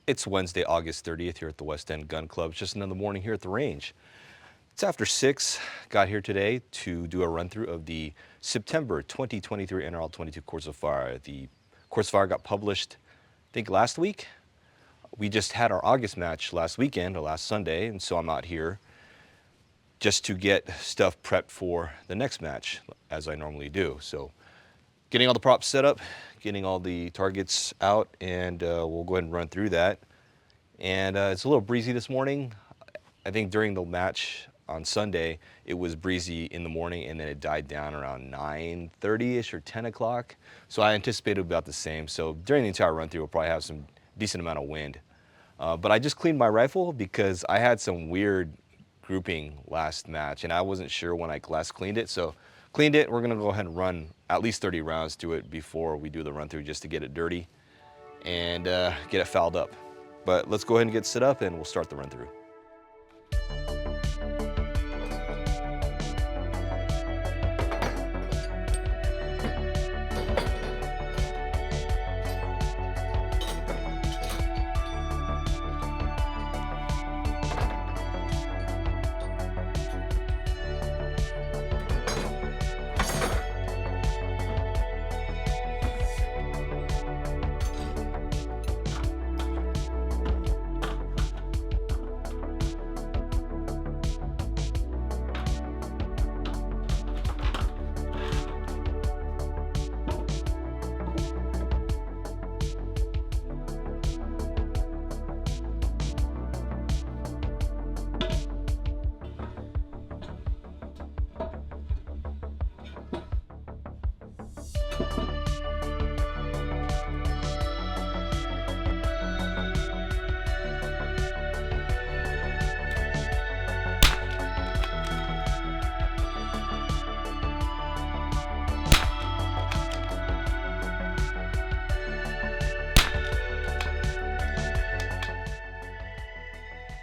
It's Wednesday, August 30th here at the West End Gun Club. It's just another morning here at the range. It's after 6. Got here today to do a run through of the September 2023 NRL22 Course of Fire. The Course of Fire got published, I think, last week. We just had our August match last weekend or last Sunday, and so I'm out here just to get stuff prepped for the next match, as I normally do. So getting all the props set up, getting all the targets out, and we'll go ahead and run through that. And it's a little breezy this morning. I think during the match on Sunday, it was breezy in the morning, and then it died down around 9:30ish or 10 o'clock. So I anticipated about the same. So during the entire run through, we'll probably have some decent amount of wind. But I just cleaned my rifle because I had some weird grouping last match, and I wasn't sure when I last cleaned it. So cleaned it. We're gonna go ahead and run at least 30 rounds to it before we do the run through, just to get it dirty and get it fouled up. But let's go ahead and get set up, and we'll start the run through.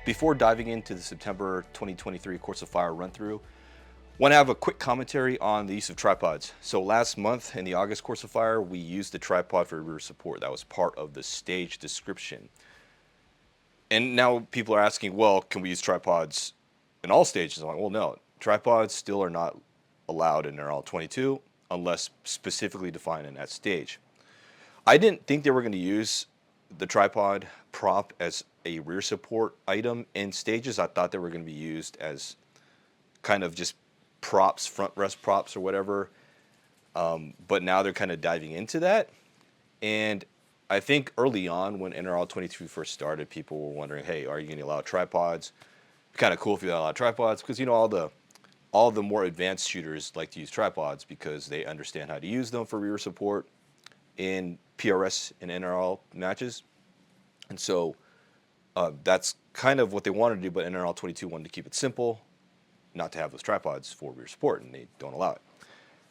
Before diving into the September 2023 Course of Fire run-through, I want to have a quick commentary on the use of tripods. So last month in the August Course of Fire, we used the tripod for rear support. That was part of the stage description. And now people are asking, well, can we use tripods in all stages? I'm like, well, no. Tripods still are not allowed in NRL22 unless specifically defined in that stage. I didn't think they were going to use the tripod prop as a rear support item in stages. I thought they were going to be used as kind of just props, front rest props or whatever. But now they're kind of diving into that. And I think early on when NRL22 first started, people were wondering, hey, are you going to allow tripods? Kind of cool if you allow tripods, because you know all the more advanced shooters like to use tripods because they understand how to use them for rear support in PRS and NRL matches. And so that's kind of what they wanted to do, but NRL22 wanted to keep it simple, not to have those tripods for rear support, and they don't allow it.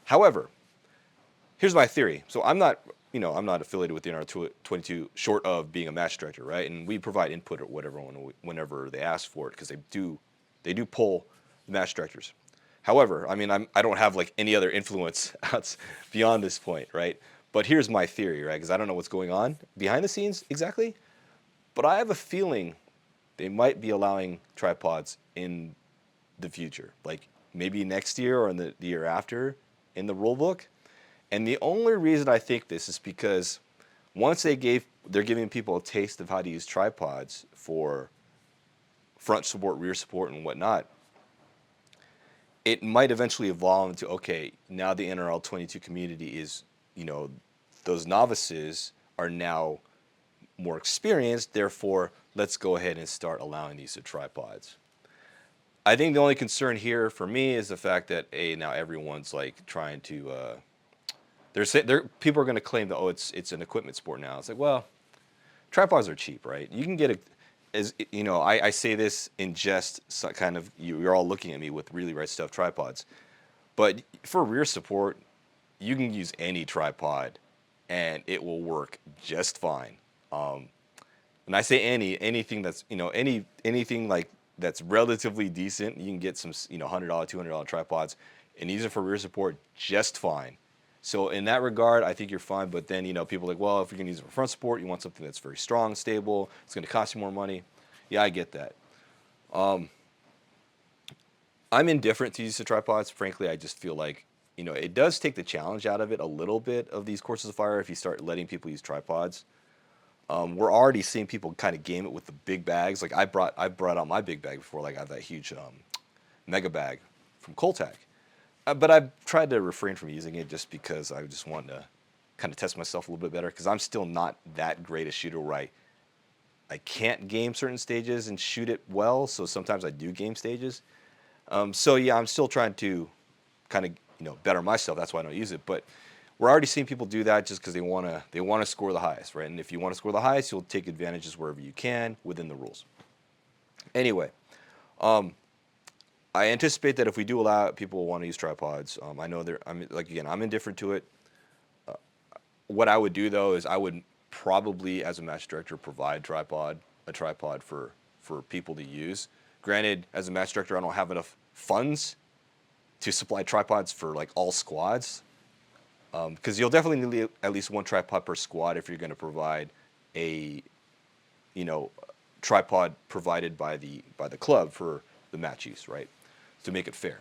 However, here's my theory. So I'm not affiliated with the NRL22 short of being a match director, right? And we provide input or whatever whenever they ask for it, because they do pull the match directors. However, I mean, I don't have like any other influence beyond this point, right? But here's my theory, right? Because I don't know what's going on behind the scenes exactly, but I have a feeling they might be allowing tripods in the future, like maybe next year or in the year after in the rule book. And the only reason I think this is because once they're giving people a taste of how to use tripods for front support, rear support, and whatnot, it might eventually evolve into, okay, now the NRL22 community is, those novices are now more experienced, therefore let's go ahead and start allowing these tripods. I think the only concern here for me is the fact that now everyone's like trying to people are going to claim that, oh, it's an equipment sport now. It's like, well, tripods are cheap, right? You can get I say this in jest, so kind of you're all looking at me with really right stuff tripods, but for rear support, you can use any tripod and it will work just fine. When I say anything that's anything like that's relatively decent, you can get some $100, $200 tripods and use it for rear support just fine. So in that regard, I think you're fine. But then, people are like, well, if you're going to use it for front support, you want something that's very strong, stable. It's going to cost you more money. Yeah, I get that. I'm indifferent to use the tripods. Frankly, I just feel like, it does take the challenge out of it a little bit of these courses of fire if you start letting people use tripods. We're already seeing people kind of game it with the big bags. Like I brought out my big bag before. Like I have that huge mega bag from Coltac. But I've tried to refrain from using it just because I just want to kind of test myself a little bit better because I'm still not that great a shooter where I can't game certain stages and shoot it well. So sometimes I do game stages. So yeah, I'm still trying to kind of better myself. That's why I don't use it. But we're already seeing people do that just because they want to score the highest, right? And if you want to score the highest, you'll take advantages wherever you can within the rules. Anyway, I anticipate that if we do allow it, people will want to use tripods. I know I'm indifferent to it. What I would do though is I would probably, as a match director, provide a tripod for people to use. Granted, as a match director, I don't have enough funds to supply tripods for like all squads, because you'll definitely need at least one tripod per squad if you're going to provide a tripod provided by the club for the match use, right? To make it fair,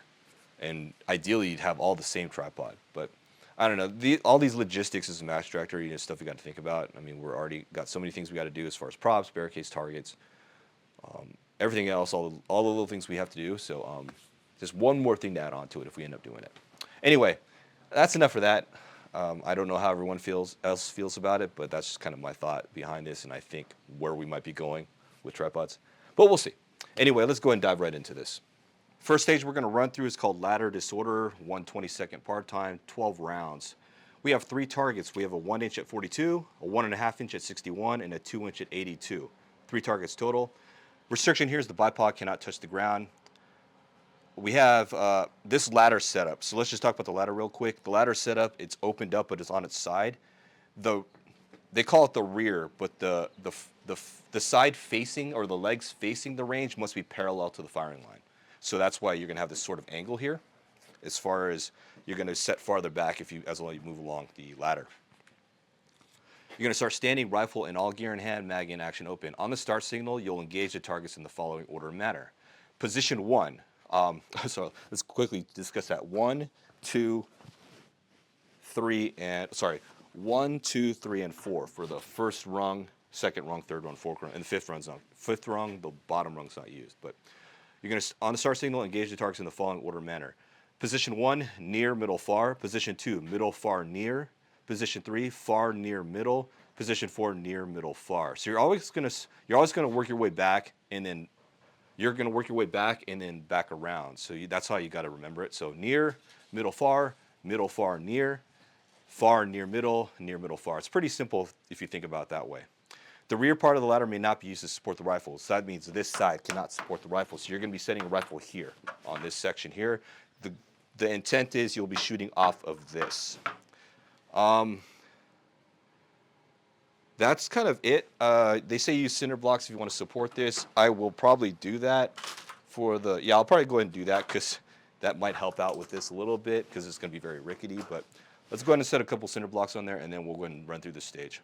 and ideally you'd have all the same tripod. But I don't know, all these logistics as a match director, stuff you got to think about. I mean, we're already got so many things we got to do as far as props, barricades, targets, everything else, all the little things we have to do. So just one more thing to add on to it if we end up doing it. Anyway, that's enough for that. I don't know how everyone else feels about it, but that's just kind of my thought behind this, and I think where we might be going with tripods. But we'll see. Anyway, let's go ahead and dive right into this. First stage we're going to run through is called Ladder Disorder, 1/22 part time, 12 rounds. We have 3 targets. We have a 1 inch at 42, a 1.5 inch at 61, and a 2 inch at 82. 3 targets total. Restriction here is the bipod cannot touch the ground. We have this ladder setup. So let's just talk about the ladder real quick. The ladder setup, it's opened up, but it's on its side. They call it the rear, but the side facing, or the legs facing the range, must be parallel to the firing line. So that's why you're going to have this sort of angle here, as far as you're going to set farther back as long as you move along the ladder. You're going to start standing, rifle in all gear in hand, mag in, action open. On the start signal, you'll engage the targets in the following order and manner. Position 1. So let's quickly discuss that. 1, 2, 3, and 1, 2, 3, and 4 for the first rung, second rung, third rung, fourth rung, and the fifth rung. The bottom rung's not used, but you're going to, on the start signal, engage the targets in the following order and manner. Position 1, near, middle, far. Position 2, middle, far, near. Position 3, far, near, middle. Position 4, near, middle, far. So you're always going to work your way back, and then you're going to work your way back and then back around. So that's how you got to remember it. So near, middle, far, near, far, near, middle, far. It's pretty simple if you think about it that way. The rear part of the ladder may not be used to support the rifle. So that means this side cannot support the rifle. So you're going to be setting a rifle here on this section here. The intent is you'll be shooting off of this. That's kind of it. They say use cinder blocks if you want to support this. I will probably do that I'll probably go ahead and do that because that might help out with this a little bit because it's going to be very rickety. But let's go ahead and set a couple cinder blocks on there, and then we'll go ahead and run through this stage.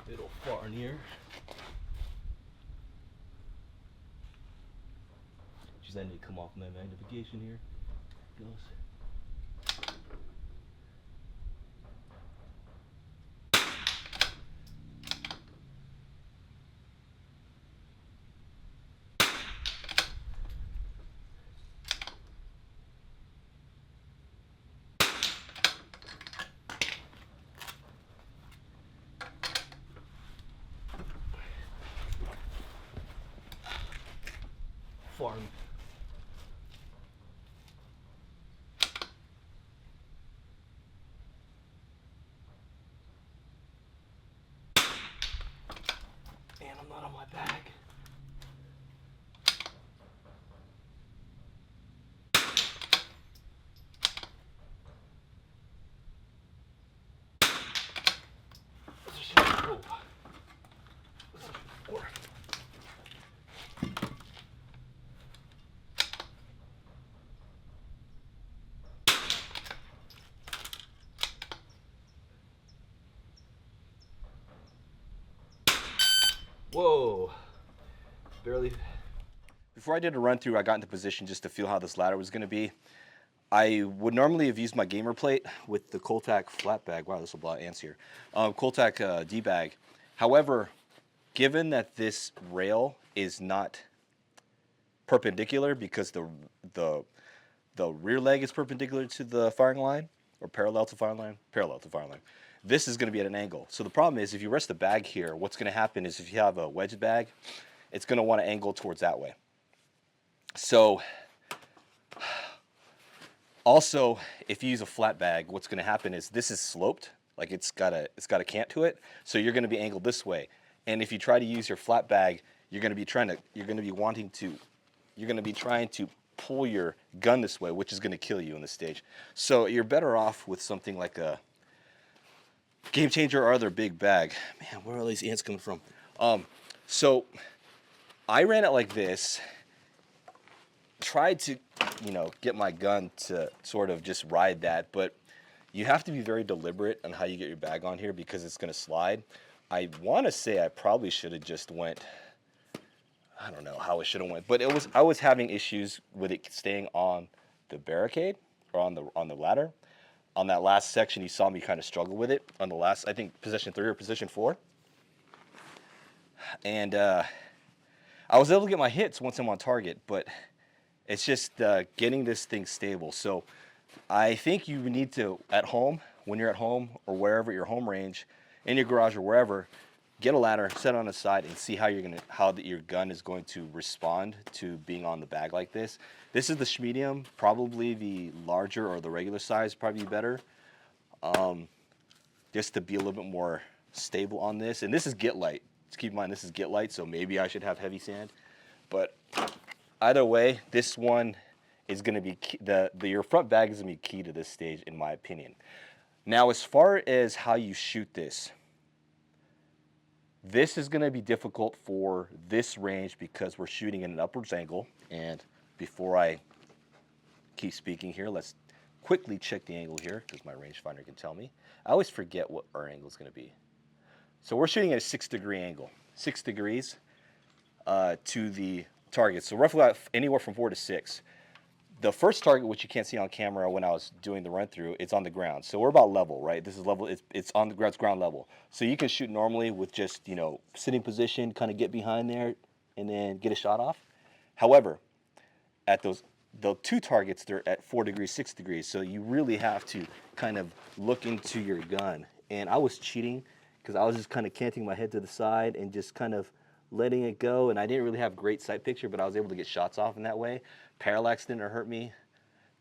Middle, far, near. Just I need to come off my magnification here. Goes. farm. And I'm not on my bag. Whoa, barely. Before I did a run through, I got into position just to feel how this ladder was going to be. I would normally have used my gamer plate with the Coltac flat bag. Wow, this will blow out ants here. Coltac D-bag. However, given that this rail is not perpendicular because the rear leg is perpendicular to the firing line, or parallel to firing line, this is going to be at an angle. So the problem is if you rest the bag here, what's going to happen is if you have a wedge bag, it's going to want to angle towards that way. So also, if you use a flat bag, what's going to happen is this is sloped, like it's got a cant to it, so you're going to be angled this way. And if you try to use your flat bag, you're going to be trying to pull your gun this way, which is going to kill you in this stage. So you're better off with something like a Game Changer or other big bag. Man, where are all these ants coming from? So I ran it like this, tried to, get my gun to sort of just ride that, but you have to be very deliberate on how you get your bag on here because it's going to slide. I want to say I probably should have just went, I don't know how it should have went, but I was having issues with it staying on the barricade or on the ladder. On that last section, you saw me kind of struggle with it on the last, I think, position 3 or position 4. And I was able to get my hits once I'm on target, but it's just getting this thing stable. So I think you need to, at home, when you're at home or wherever your home range, in your garage or wherever, get a ladder, set it on the side, and see how your gun is going to respond to being on the bag like this. This is the medium, probably the larger or the regular size, probably better, just to be a little bit more stable on this. And this is Get Light. Just keep in mind this is Get Light, so maybe I should have heavy sand. But either way, this one is going to be key, your front bag is going to be key to this stage, in my opinion. Now, as far as how you shoot this is going to be difficult for this range because we're shooting in an upwards angle. And before I keep speaking here, let's quickly check the angle here because my rangefinder can tell me. I always forget what our angle is going to be. So we're shooting at a 6-degree angle, 6 degrees to the target. So roughly anywhere from 4 to 6. The first target, which you can't see on camera when I was doing the run through, it's on the ground. So we're about level, right? This is level, it's on the ground, it's ground level. So you can shoot normally with just, sitting position, kind of get behind there and then get a shot off. However, at the 2 targets, they're at 4 degrees, 6 degrees. So you really have to kind of look into your gun. And I was cheating because I was just kind of canting my head to the side and just kind of letting it go. And I didn't really have great sight picture, but I was able to get shots off in that way. Parallax didn't hurt me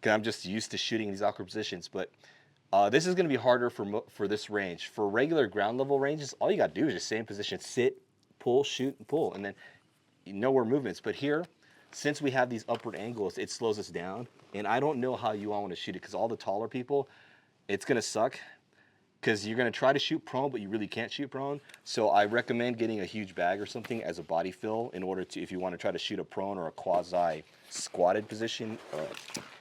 because I'm just used to shooting in these awkward positions. But this is going to be harder for this range. For regular ground level ranges, all you got to do is just stay in position, sit, pull, shoot, and pull, and then nowhere movements. But here, since we have these upward angles, it slows us down. And I don't know how you all want to shoot it because all the taller people, it's going to suck because you're going to try to shoot prone, but you really can't shoot prone. So I recommend getting a huge bag or something as a body fill in order to, if you want to try to shoot a prone or a quasi squatted position,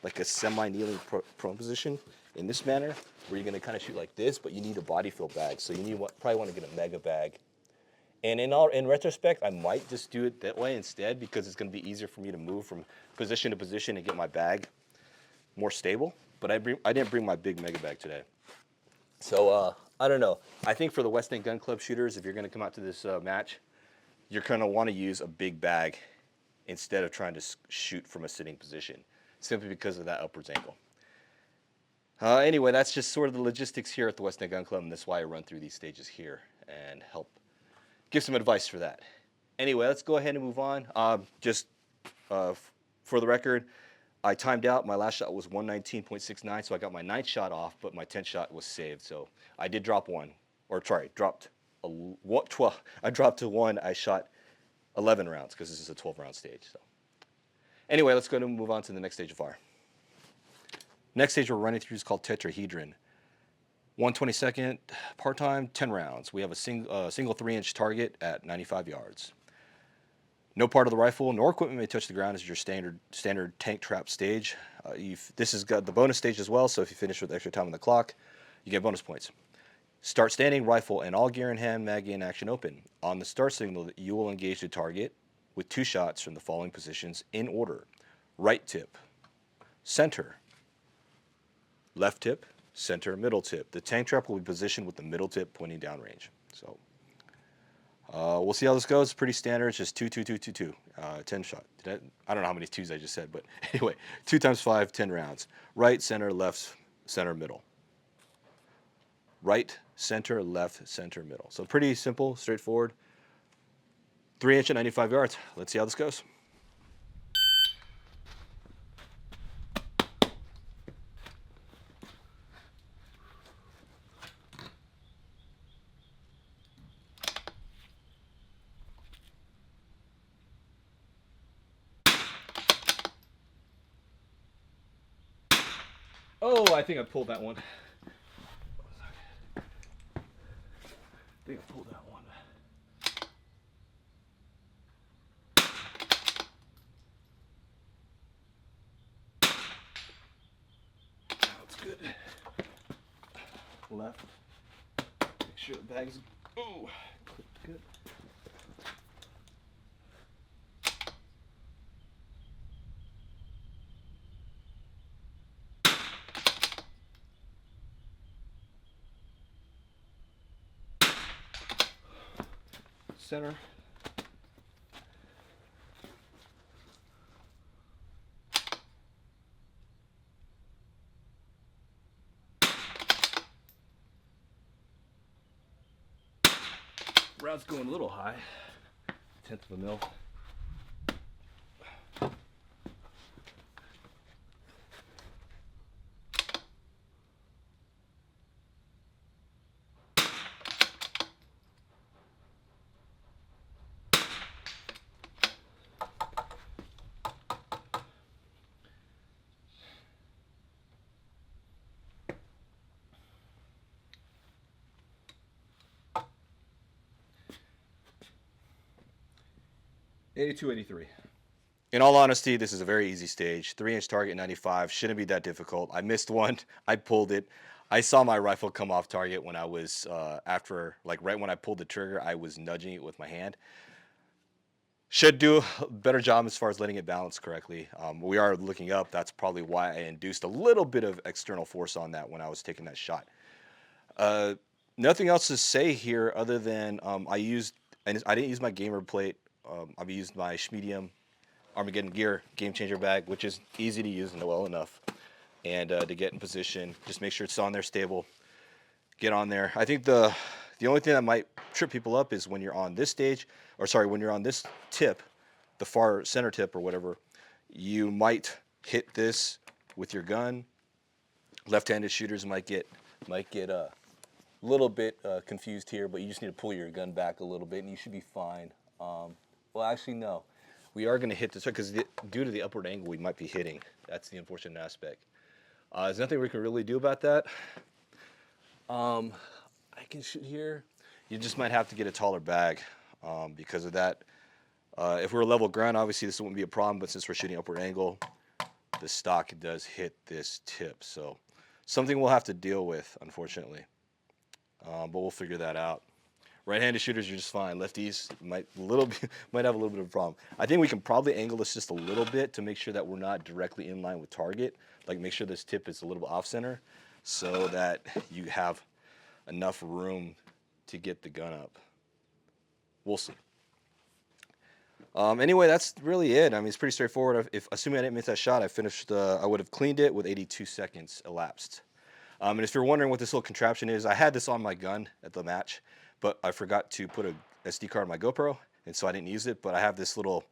like a semi-kneeling prone position in this manner, where you're going to kind of shoot like this, but you need a body fill bag. So you probably want to get a mega bag. And in retrospect, I might just do it that way instead because it's going to be easier for me to move from position to position and get my bag more stable. But I didn't bring my big mega bag today. So I don't know. I think for the West End Gun Club shooters, if you're going to come out to this match, you're going to want to use a big bag instead of trying to shoot from a sitting position, simply because of that upwards angle. Anyway, that's just sort of the logistics here at the West End Gun Club, and that's why I run through these stages here and help give some advice for that. Anyway, let's go ahead and move on. Just For the record, I timed out. My last shot was 119.69, so I got my 9th shot off, but my 10th shot was saved. So I did drop one, or sorry, dropped a 12. I dropped to 1. I shot 11 rounds because this is a 12-round stage. So anyway, let's go and move on to the next stage of fire. Next stage we're running through is called Tetrahedron. 122nd part-time, 10 rounds. We have a single 3-inch target at 95 yards. No part of the rifle nor equipment may touch the ground as your standard tank trap stage. This has got the bonus stage as well, so if you finish with extra time on the clock, you get bonus points. Start standing, rifle, and all gear in hand, mag in, action open. On the start signal, you will engage the target with 2 shots from the following positions in order. Right tip, center, left tip, center, middle tip. The tank trap will be positioned with the middle tip pointing downrange. So we'll see how this goes. Pretty standard. It's just 2, 2, 2, 2, 2. 10 shot. I don't know how many 2s I just said, but anyway, 2 times 5, 10 rounds. Right, center, left, center, middle. Right, center, left, center, middle. So pretty simple, straightforward. 3-inch at 95 yards. Let's see how this goes. Oh, I think I pulled that one. I think I pulled that one. That's good. Left. Make sure the bag's clipped good. Center. Round's going a little high, 1/10 of a mil. $82.83. In all honesty, this is a very easy stage. 3-inch target 95 shouldn't be that difficult. I missed one. I pulled it. I saw my rifle come off target when I was right when I pulled the trigger, I was nudging it with my hand. Should do a better job as far as letting it balance correctly. We are looking up. That's probably why I induced a little bit of external force on that when I was taking that shot. Nothing else to say here other than I didn't use my gamer plate. I've used my Schmedium Armageddon Gear Game Changer bag, which is easy to use and well enough. And to get in position, just make sure it's on there stable. Get on there. I think the only thing that might trip people up is when you're on this stage, when you're on this tip, the far center tip or whatever, you might hit this with your gun. Left-handed shooters might get a little bit confused here, but you just need to pull your gun back a little bit and you should be fine. Well, actually, no. We are going to hit this because due to the upward angle, we might be hitting. That's the unfortunate aspect. There's nothing we can really do about that. I can shoot here. You just might have to get a taller bag because of that. If we're level ground, obviously this wouldn't be a problem, but since we're shooting upward angle, the stock does hit this tip. So something we'll have to deal with, unfortunately. But we'll figure that out. Right-handed shooters, you're just fine. Lefties might have a little bit of a problem. I think we can probably angle this just a little bit to make sure that we're not directly in line with target. Like make sure this tip is a little bit off-center so that you have enough room to get the gun up. We'll see. Anyway, that's really it. I mean, it's pretty straightforward. Assuming I didn't miss that shot, I would have cleaned it with 82 seconds elapsed. And if you're wondering what this little contraption is, I had this on my gun at the match, but I forgot to put a SD card on my GoPro, and so I didn't use it. But I have this little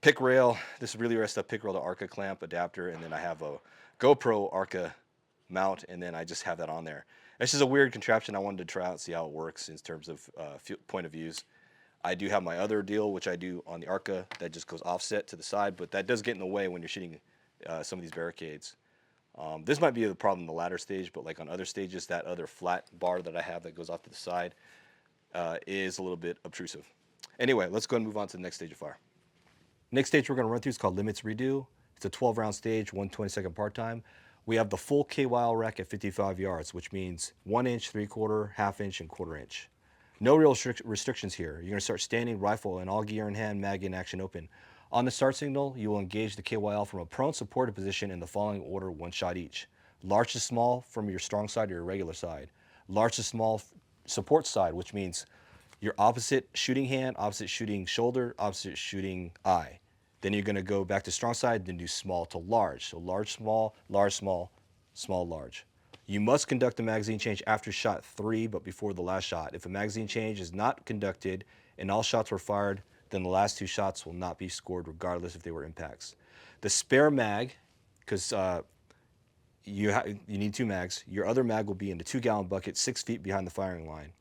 pick rail. This is really rest up pick rail to ARCA clamp adapter, and then I have a GoPro ARCA mount, and then I just have that on there. It's just a weird contraption I wanted to try out and see how it works in terms of point of views. I do have my other deal, which I do on the ARCA, that just goes offset to the side, but that does get in the way when you're shooting some of these barricades. This might be the problem in the latter stage, but like on other stages, that other flat bar that I have that goes off to the side is a little bit obtrusive. Anyway, let's go and move on to the next stage of fire. Next stage we're going to run through is called Limits Redo. It's a 12-round stage, 1/22 part time. We have the full KYL rack at 55 yards, which means 1 inch, 3/4, ½ inch, and 1/4 inch. No real restrictions here. You're going to start standing, rifle, and all gear in hand, mag in action open. On the start signal, you will engage the KYL from a prone supported position in the following order, 1 shot each. Large to small from your strong side or your regular side. Large to small support side, which means your opposite shooting hand, opposite shooting shoulder, opposite shooting eye. Then you're going to go back to strong side, then do small to large. So large, small, small, large. You must conduct a magazine change after shot 3, but before the last shot. If a magazine change is not conducted and all shots were fired, then the last 2 shots will not be scored regardless if they were impacts. The spare mag, because you need 2 mags, your other mag will be in the 2-gallon bucket 6 feet behind the firing line.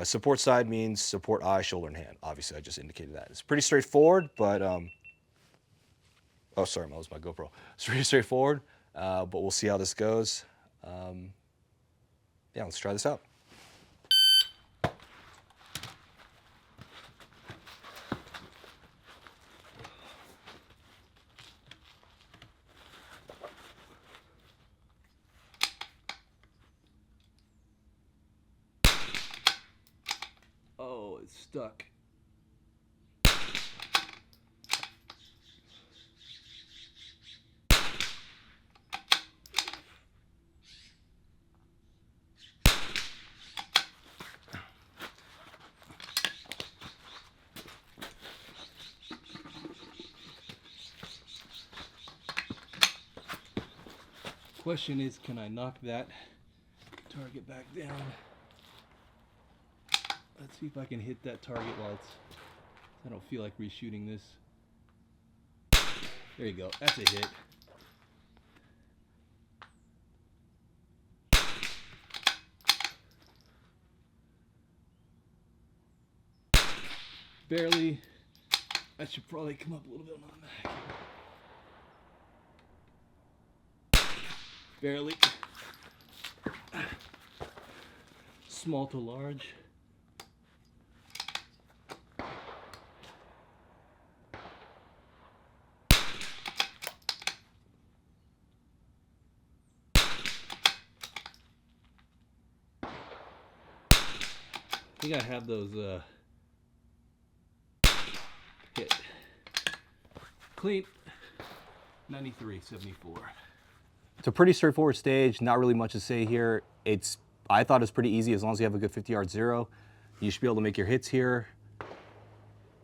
Support side means support eye, shoulder, and hand. Obviously, I just indicated that. It's pretty straightforward, but oh, sorry, that was my GoPro. It's pretty straightforward, but we'll see how this goes. Yeah, let's try this out. Oh, it's stuck. Question is, can I knock that target back down? Let's see if I can hit that target while it's... I don't feel like reshooting this. There you go, that's a hit. Barely. I should probably come up a little bit on the mag. Barely. Small to large. I think I have those hit. Clean. 93.74. It's a pretty straightforward stage, not really much to say here. I thought it was pretty easy as long as you have a good 50-yard zero. You should be able to make your hits here.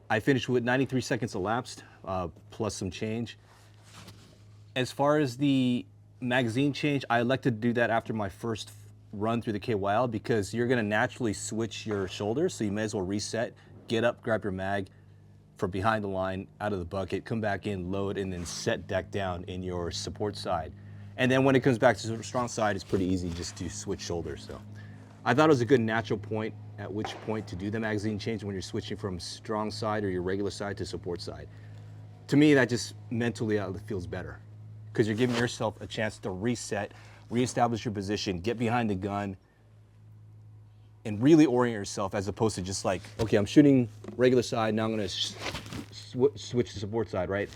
I finished with 93 seconds elapsed, plus some change. As far as the magazine change, I elected to do that after my first run through the KYL because you're gonna naturally switch your shoulders, so you may as well reset, get up, grab your mag from behind the line, out of the bucket, come back in, load, and then set deck down in your support side. And then when it comes back to the strong side, it's pretty easy just to switch shoulders. So I thought it was a good natural point at which point to do the magazine change when you're switching from strong side or your regular side to support side. To me, that just mentally feels better because you're giving yourself a chance to reset, reestablish your position, get behind the gun, and really orient yourself as opposed to just like, okay, I'm shooting regular side, now I'm gonna switch to support side, right?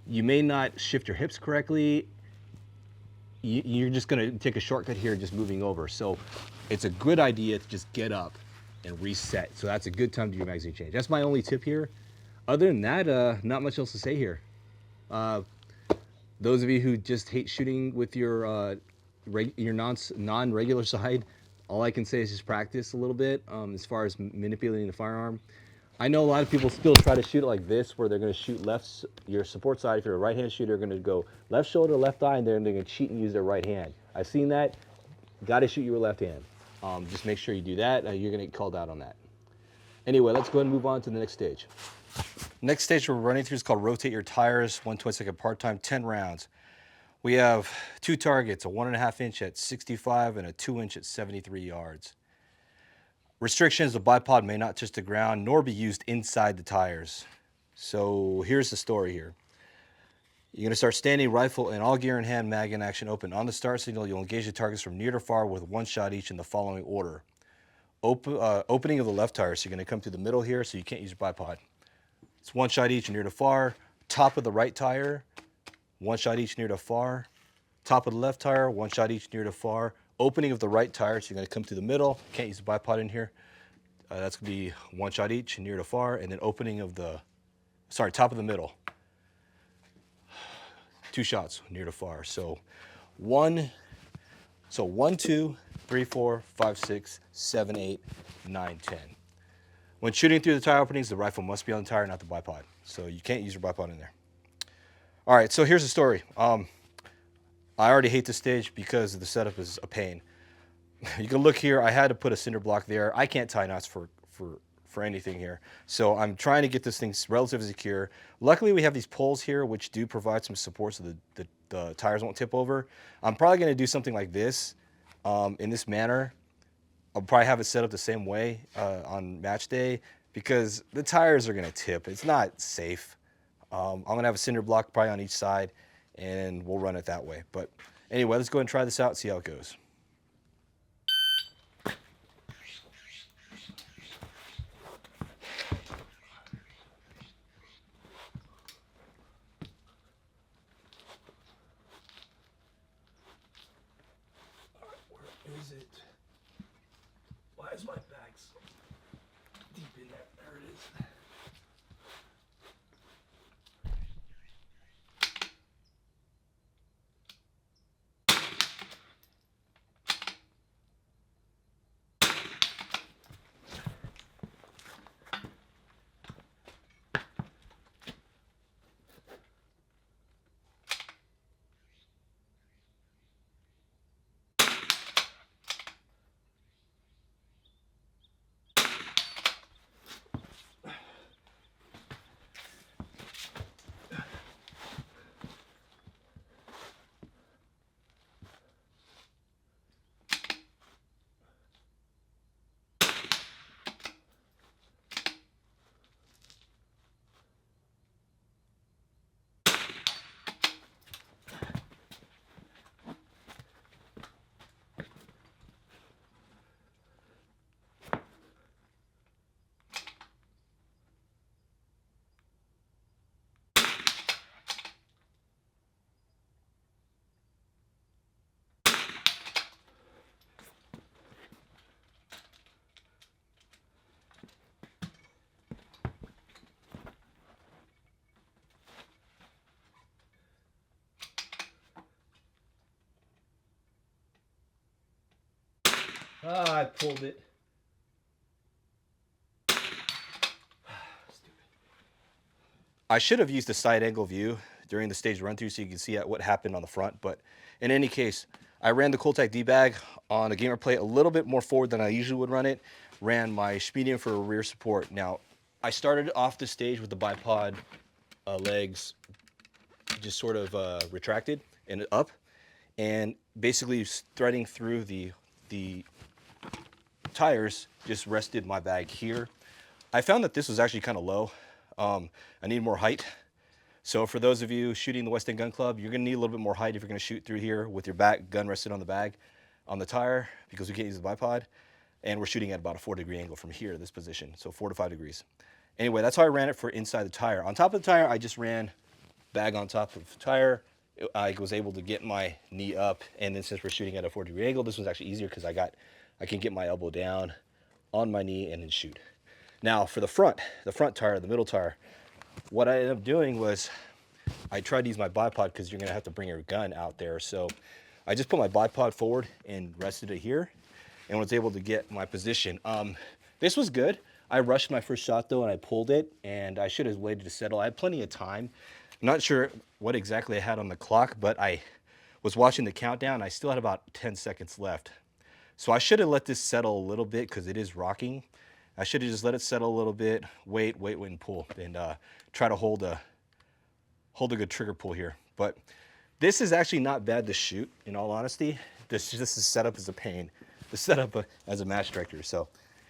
You may not shift your hips correctly. You're just gonna take a shortcut here, just moving over. So it's a good idea to just get up and reset. So that's a good time to do your magazine change. That's my only tip here. Other than that, not much else to say here. Those of you who just hate shooting with your non-regular side, all I can say is just practice a little bit as far as manipulating the firearm. I know a lot of people still try to shoot it like this, where they're going to shoot left, your support side. If you're a right-hand shooter, going to go left shoulder, left eye, and they're going to cheat and use their right hand. I've seen that. Got to shoot your left hand. Just make sure you do that. You're going to get called out on that. Anyway, let's go ahead and move on to the next stage. Next stage we're running through is called rotate your tires, 1/22 part time, 10 rounds. We have two targets, a 1.5 inch at 65 and a 2 inch at 73 yards. Restrictions: the bipod may not touch the ground nor be used inside the tires. So here's the story here. You're going to start standing, rifle and all gear in hand, mag in action open. On the start signal, you'll engage the targets from near to far with one shot each in the following order. Opening of the left tire, so you're going to come through the middle here, so you can't use your bipod. It's one shot each near to far. Top of the right tire, one shot each near to far. Top of the left tire, one shot each near to far. Opening of the right tire, so you're going to come through the middle. Can't use the bipod in here. That's going to be one shot each near to far. And then opening of the, top of the middle. Two shots near to far. So 1, 2, 3, 4, 5, 6, 7, 8, 9, 10. When shooting through the tire openings, the rifle must be on the tire, not the bipod. So you can't use your bipod in there. All right, so here's the story. I already hate this stage because the setup is a pain. You can look here, I had to put a cinder block there. I can't tie knots for anything here. So I'm trying to get this thing relatively secure. Luckily we have these poles here which do provide some support so the tires won't tip over. I'm probably gonna do something like this in this manner. I'll probably have it set up the same way on match day because the tires are gonna tip. It's not safe. I'm gonna have a cinder block probably on each side and we'll run it that way. But anyway, let's go ahead and try this out and see how it goes. Is it? Why is my bag so deep in there? There it is. Ah, I pulled it. I should have used a side angle view during the stage run through so you can see what happened on the front, but in any case, I ran the Cooltech D-bag on a gamer plate a little bit more forward than I usually would run it, ran my medium for rear support. Now, I started off the stage with the bipod legs just sort of retracted and up, and basically threading through the tires just rested my bag here. I found that this was actually kind of low. I need more height. So for those of you shooting the West End Gun Club, you're gonna need a little bit more height if you're gonna shoot through here with your gun rested on the bag, on the tire, because we can't use the bipod. And we're shooting at about a 4-degree angle from here to this position, so 4 to 5 degrees. Anyway, that's how I ran it for inside the tire. On top of the tire, I just ran bag on top of the tire. I was able to get my knee up, and then since we're shooting at a 4-degree angle, this one's actually easier because I can get my elbow down on my knee and then shoot. Now for the front tire, the middle tire, what I ended up doing was I tried to use my bipod because you're gonna have to bring your gun out there. So I just put my bipod forward and rested it here and was able to get my position. This was good. I rushed my first shot though and I pulled it, and I should have waited to settle. I had plenty of time. I'm not sure what exactly I had on the clock, but I was watching the countdown. I still had about 10 seconds left. So I should have let this settle a little bit because it is rocking. I should have just let it settle a little bit, wait, and pull, and try to hold a good trigger pull here. But this is actually not bad to shoot, in all honesty. This is set up as a pain. The setup as a match director. So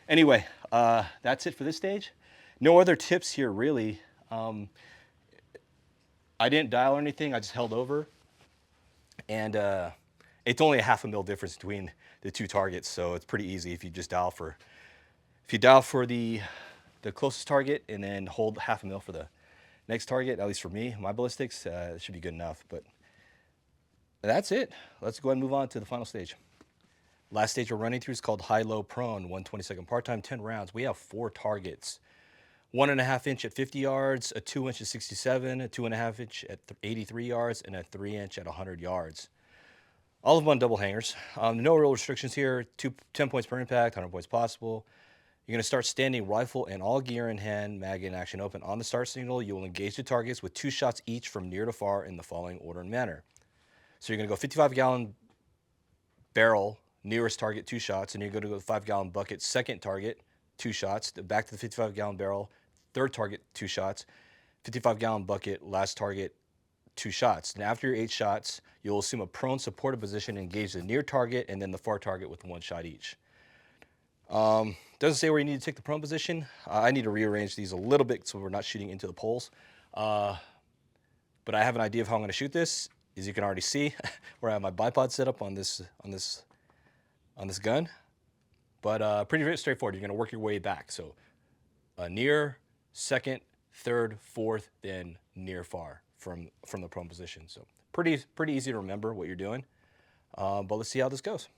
anyway, that's it for this stage. No other tips here, really. I didn't dial or anything. I just held over. And it's only a 1/2 mil difference between the two targets. So it's pretty easy if you just dial for, the closest target and then hold 1/2 mil for the next target. At least for me, my ballistics, it should be good enough. But that's it. Let's go ahead and move on to the final stage. Last stage we're running through is called high-low prone, 1/22 part-time, 10 rounds. We have 4 targets. 1.5 inch at 50 yards, a 2 inch at 67, a 2.5 inch at 83 yards, and a 3 inch at 100 yards. All of them on double hangers. No real restrictions here. 10 points per impact, 100 points possible. You're going to start standing rifle and all gear in hand, mag in action open. On the start signal, you will engage the targets with 2 shots each from near to far in the following order and manner. So you're going to go 55-gallon barrel, nearest target, 2 shots, and you're going to go 5-gallon bucket, second target, 2 shots, back to the 55-gallon barrel, third target, 2 shots, 55-gallon bucket, last target, 2 shots. And after your 8 shots, you'll assume a prone supportive position, engage the near target and then the far target with 1 shot each. Doesn't say where you need to take the prone position. I need to rearrange these a little bit so we're not shooting into the poles. But I have an idea of how I'm going to shoot this. As you can already see, where I have my bipod set up on this gun. But pretty straightforward. You're going to work your way back. So near, second, third, fourth, then near far from the prone position. So pretty easy to remember what you're doing. But let's see how this goes.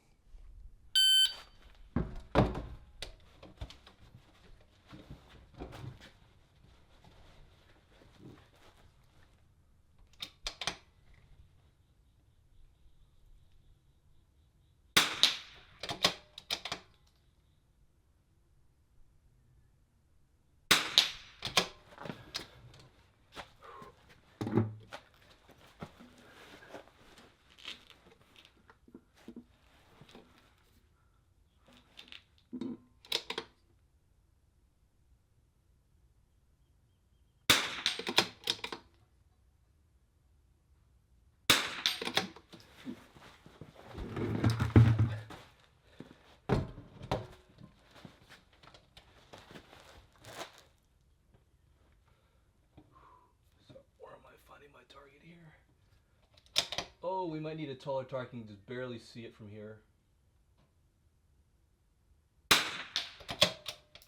Oh, we might need a taller target. I can just barely see it from here.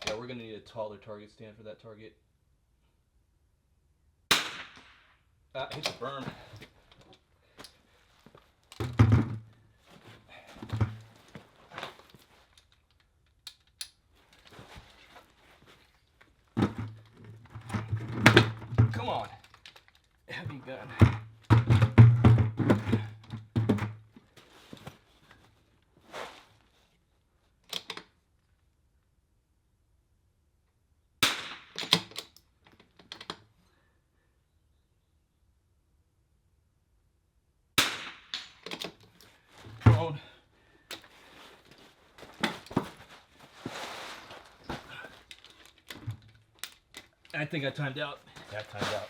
Yeah, we're going to need a taller target stand for that target. Ah, hit the berm. Come on. Heavy gun. Prone. I think I timed out. Yeah, I timed out.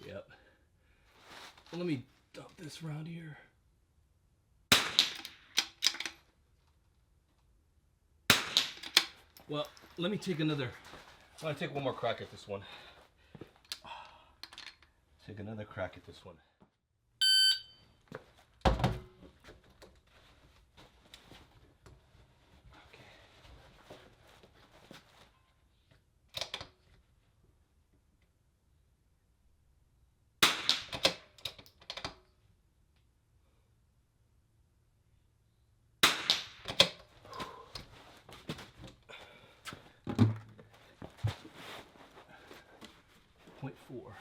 Yep. Well, let me dump this around here. Well, let me take another. I'm going to take one more crack at this one. Take another crack at this one. .4.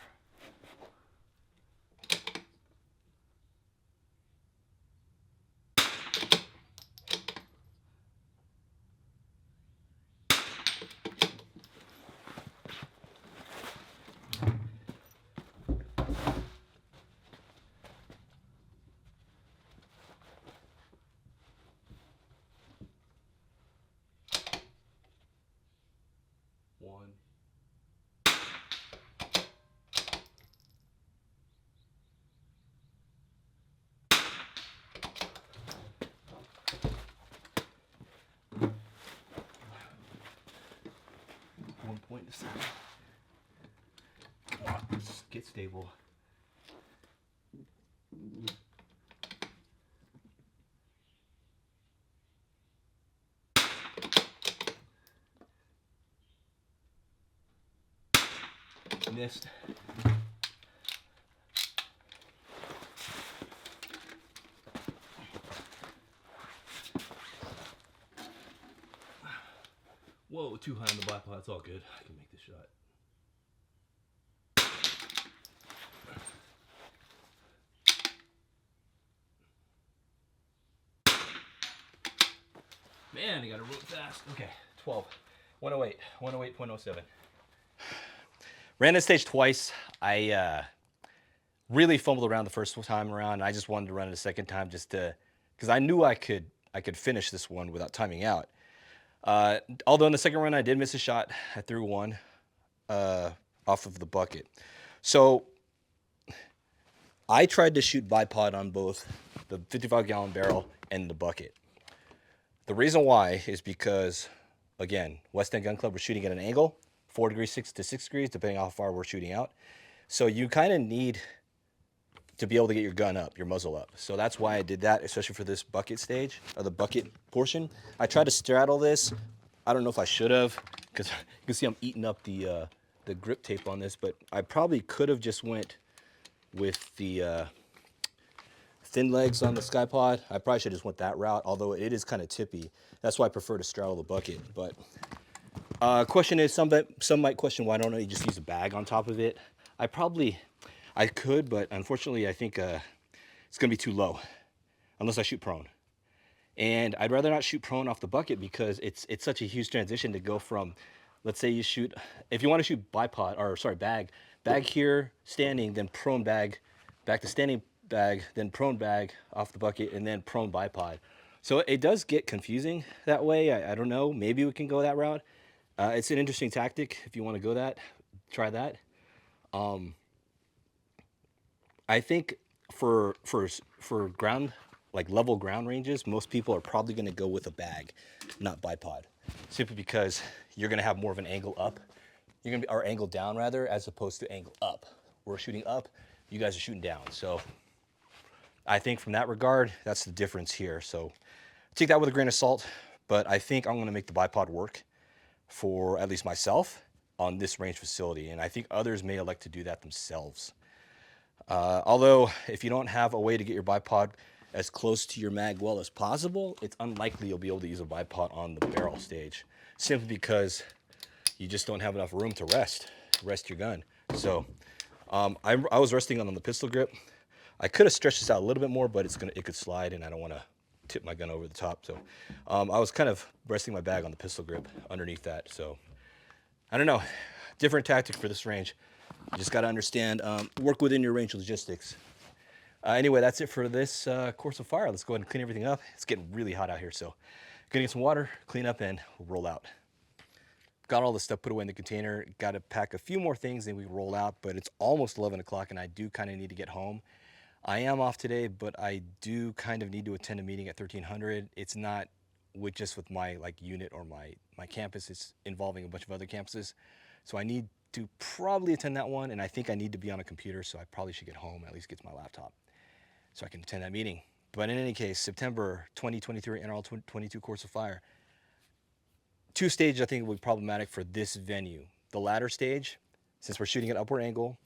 this time. Let's get stable. Missed. Whoa, too high on the bipod. It's all good. I can make this shot. Man, I gotta roll fast. Okay, 12. 108. 108.07. Ran this stage twice. I really fumbled around the first time around. I just wanted to run it a second time just to, because I knew I could finish this one without timing out. Although in the second run I did miss a shot. I threw one off of the bucket. So I tried to shoot bipod on both the 55-gallon barrel and the bucket. The reason why is because, again, West End Gun Club, we're shooting at an angle, 4 degrees, 6 to 6 degrees, depending on how far we're shooting out. So you kind of need to be able to get your gun up, your muzzle up. So that's why I did that, especially for this bucket stage, or the bucket portion. I tried to straddle this. I don't know if I should have, because you can see I'm eating up the grip tape on this, but I probably could have just went with the thin legs on the SkyPod. I probably should have just went that route, although it is kind of tippy. That's why I prefer to straddle the bucket. But question is, some might question why don't I just use a bag on top of it. I could, but unfortunately I think it's gonna be too low unless I shoot prone. And I'd rather not shoot prone off the bucket because it's such a huge transition to go from, let's say you shoot, if you want to shoot bipod, or sorry, bag here, standing, then prone bag, back to standing bag, then prone bag off the bucket, and then prone bipod. So it does get confusing that way. I don't know, maybe we can go that route. It's an interesting tactic if you want to go that, try that. I think for ground, like level ground ranges, most people are probably going to go with a bag, not bipod, simply because you're going to have more of an angle up. You're going to be, or angle down rather, as opposed to angle up. We're shooting up, you guys are shooting down. So I think from that regard, that's the difference here. So take that with a grain of salt, but I think I'm going to make the bipod work for at least myself on this range facility. And I think others may elect to do that themselves. Although if you don't have a way to get your bipod as close to your mag well as possible, it's unlikely you'll be able to use a bipod on the barrel stage, simply because you just don't have enough room to rest your gun. So I was resting on the pistol grip. I could have stretched this out a little bit more, but it could slide, and I don't want to tip my gun over the top. So I was kind of resting my bag on the pistol grip underneath that. So I don't know, different tactic for this range. You just got to understand, work within your range logistics. Anyway, that's it for this Course of Fire. Let's go ahead and clean everything up. It's getting really hot out here, so gonna get some water, clean up, and we'll roll out. Got all the stuff put away in the container. Got to pack a few more things, and we roll out, but it's almost 11 o'clock, and I do kind of need to get home. I am off today, but I do kind of need to attend a meeting at 1300. It's not just with my unit or my campus. It's involving a bunch of other campuses. So I need to probably attend that one, and I think I need to be on a computer, so I probably should get home, at least get to my laptop, so I can attend that meeting. But in any case, September 2023 NRL22 Course of Fire. 2 stages I think will be problematic for this venue. The ladder stage, since we're shooting at upward angle,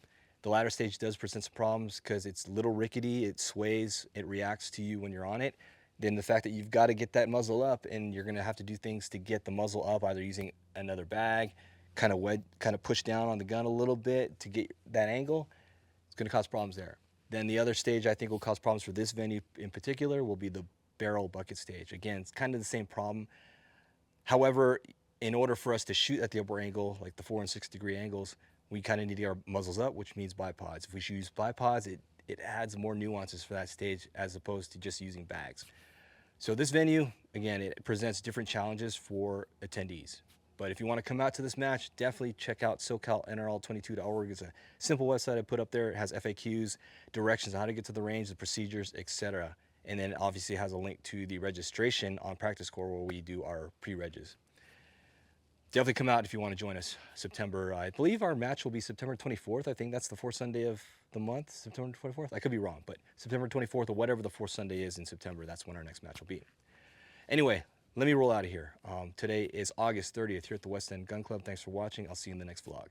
the ladder stage does present some problems because it's a little rickety, it sways, it reacts to you when you're on it. Then the fact that you've got to get that muzzle up, and you're going to have to do things to get the muzzle up, either using another bag, kind of push down on the gun a little bit to get that angle. It's going to cause problems there. Then the other stage I think will cause problems for this venue in particular will be the barrel bucket stage. Again, it's kind of the same problem. However, in order for us to shoot at the upper angle, like the 4 and 6 degree angles, we kind of need to get our muzzles up, which means bipods. If we use bipods, it adds more nuances for that stage as opposed to just using bags. So this venue, again, it presents different challenges for attendees. But if you want to come out to this match, definitely check out SoCalNRL22.org. It's a simple website I put up there. It has FAQs, directions on how to get to the range, the procedures, etc. And then it obviously has a link to the registration on Practice Core where we do our pre-regs. definitely come out if you want to join us. September, I believe our match will be September 24th. I think that's the fourth Sunday of the month, September 24th. I could be wrong, but September 24th or whatever the fourth Sunday is in September, that's when our next match will be. Anyway, let me roll out of here. Today is August 30th here at the West End Gun Club. Thanks for watching. I'll see you in the next vlog.